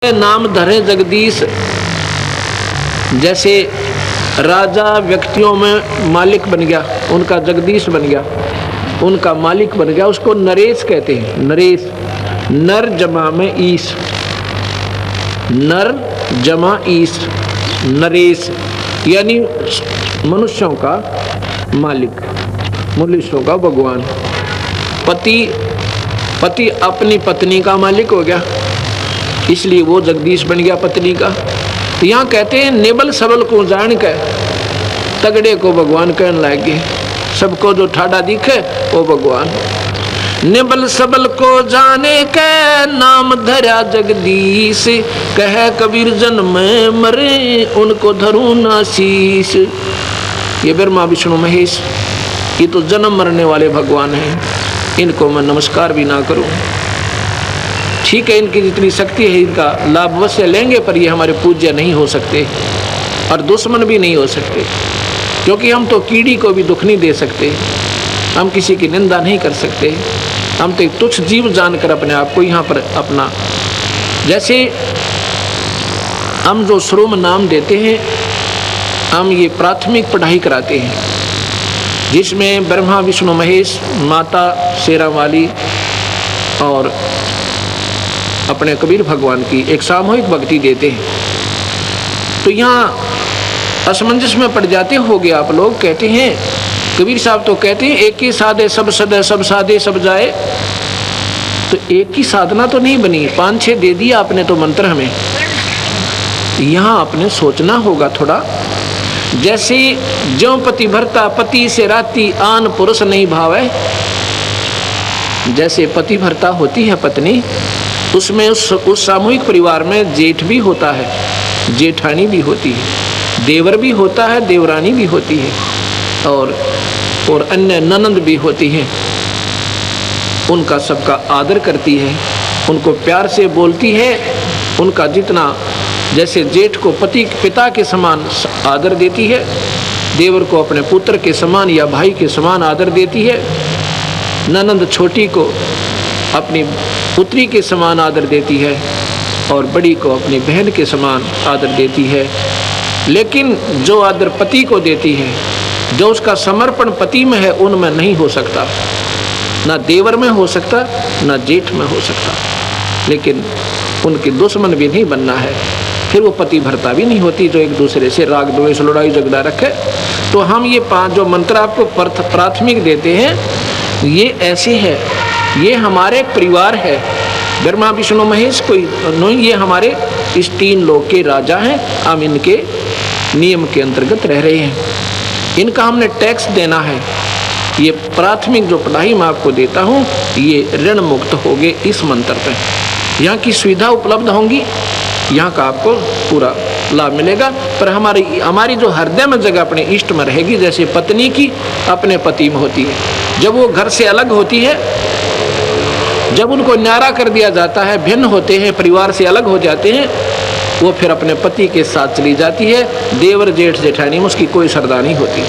नाम धरे जगदीश। जैसे राजा व्यक्तियों में मालिक बन गया, उनका जगदीश बन गया, उनका मालिक बन गया, उसको नरेश कहते हैं। नरेश, नर जमा में ईश, नर जमा ईश, नरेश यानी मनुष्यों का मालिक, मनुष्यों का भगवान। पति अपनी पत्नी का मालिक हो गया, इसलिए वो जगदीश बन गया पत्नी का। तो यहाँ कहते हैं नेबल सबल को जान के तगड़े को भगवान कहने लगे। सबको जो ठाडा दिखे वो भगवान। नेबल सबल को जाने के नाम धरा जगदीश, कह कबीर जन्म मरे उनको धरू ना शीश। ये ब्रह्मा विष्णु महेश, ये तो जन्म मरने वाले भगवान हैं, इनको मैं नमस्कार भी ना करूं। ठीक है, इनकी जितनी शक्ति है इनका लाभ अवश्य लेंगे, पर ये हमारे पूज्य नहीं हो सकते और दुश्मन भी नहीं हो सकते, क्योंकि हम तो कीड़ी को भी दुख नहीं दे सकते, हम किसी की निंदा नहीं कर सकते। हम तो एक तुच्छ जीव जानकर अपने आप को यहाँ पर अपना, जैसे हम जो श्रोम नाम देते हैं, हम ये प्राथमिक पढ़ाई कराते हैं जिसमें ब्रह्मा विष्णु महेश, माता शेरा वाली और अपने कबीर भगवान की एक सामूहिक भक्ति देते हैं। तो यहाँ असमंजस में पड़ जाते होगे आप लोग। कहते हैं कबीर साहब तो कहते हैं एक ही साधे सब सदे, सब साधे सब जाए। तो एक ही साधना तो नहीं बनी, 5-6 दे दिया आपने तो मंत्र हमें। यहाँ आपने सोचना होगा थोड़ा। जैसे ज्यों पति भरता पति से राती आन पुरुष नहीं भावे, जैसे पति भरता होती है पत्नी, उसमें उस सामूहिक परिवार में जेठ भी होता है, जेठानी भी होती है, देवर भी होता है, देवरानी भी होती है, और अन्य ननंद भी होती है। उनका सबका आदर करती है, उनको प्यार से बोलती है, उनका जितना, जैसे जेठ को पिता के समान आदर देती है, देवर को अपने पुत्र के समान या भाई के समान आदर देती है, ननंद छोटी को अपनी पुत्री के समान आदर देती है, और बड़ी को अपनी बहन के समान आदर देती है। लेकिन जो आदर पति को देती है, जो उसका समर्पण पति में है, उनमें नहीं हो सकता, ना देवर में हो सकता, ना जेठ में हो सकता। लेकिन उनके दुश्मन भी नहीं बनना है, फिर वो पति भरता भी नहीं होती जो एक दूसरे से राग द्वेष लड़ाई झगड़ा रखे। तो हम ये 5 जो मंत्र आपको प्राथमिक देते हैं, ये ऐसे है, ये हमारे परिवार है। ब्रह्मा विष्णु महेश कोई नहीं, ये हमारे इस 3 लोक के राजा हैं। हम इनके नियम के अंतर्गत रह रहे हैं, इनका हमने टैक्स देना है। ये प्राथमिक जो पढ़ाई मैं आपको देता हूँ, ये ऋण मुक्त हो गए इस मंत्र पे। यहाँ की सुविधा उपलब्ध होंगी, यहाँ का आपको पूरा लाभ मिलेगा। पर हमारी जो हृदय में जगह अपने इष्ट में रहेगी, जैसे पत्नी की अपने पति में होती है। जब वो घर से अलग होती है, जब उनको न्यारा कर दिया जाता है, भिन्न होते हैं, परिवार से अलग हो जाते हैं, वो फिर अपने पति के साथ चली जाती है। देवर जेठ जेठानी में उसकी कोई श्रद्धा नहीं होती।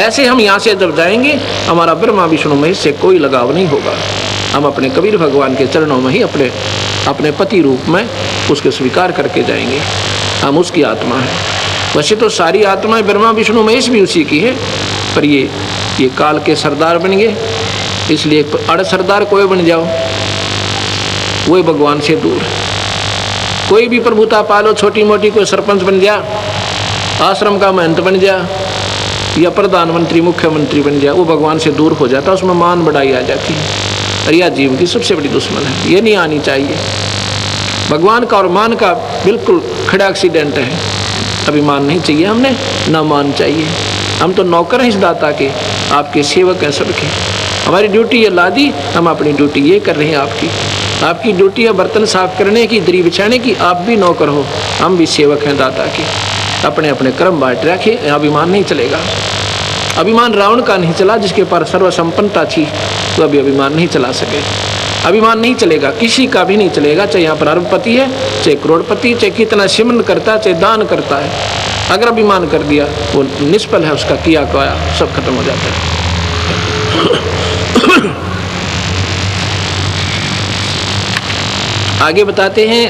ऐसे हम यहाँ से जब जाएंगे, हमारा ब्रह्मा विष्णु महेश से कोई लगाव नहीं होगा। हम अपने कबीर भगवान के चरणों में ही अपने पति रूप में उसके स्वीकार करके जाएंगे। हम उसकी आत्मा है। वैसे तो सारी आत्माएं ब्रह्मा विष्णु महेश भी उसी की है, पर ये काल के सरदार बन गए, इसलिए अड़ सरदार कोई बन जाओ, वही भगवान से दूर। कोई भी प्रभुता पालो, छोटी मोटी, कोई सरपंच बन जा, आश्रम का महंत बन जा, या प्रधानमंत्री मुख्यमंत्री बन जा, वो भगवान से दूर हो जाता, उसमें मान बढ़ाई आ जाती है। और यह जीव की सबसे बड़ी दुश्मन है, ये नहीं आनी चाहिए। भगवान का और मान का बिल्कुल खड़ा एक्सीडेंट है। अभिमान नहीं चाहिए हमने, ना मान चाहिए। हम तो नौकर हैं इस दाता के, आपके सेवक हैं सबके। हमारी ड्यूटी ये लादी, हम अपनी ड्यूटी ये कर रहे हैं। आपकी ड्यूटी है बर्तन साफ करने की, दरी बिछाने की। आप भी नौकर हो, हम भी सेवक हैं दाता के। अपने अपने कर्म बांट रखे, अभिमान नहीं चलेगा। अभिमान रावण का नहीं चला, जिसके पास सर्वसंपन्नता थी, तो अभी अभिमान नहीं चला सके। अभिमान नहीं चलेगा, किसी का भी नहीं चलेगा, चाहे यहाँ पर अरबपति है, चाहे करोड़पति, चाहे कितना सिमरन करता है, चाहे दान करता है। अगर अभिमान कर दिया, वो निष्फल है, उसका किया काया सब खत्म हो जाता है। आगे बताते हैं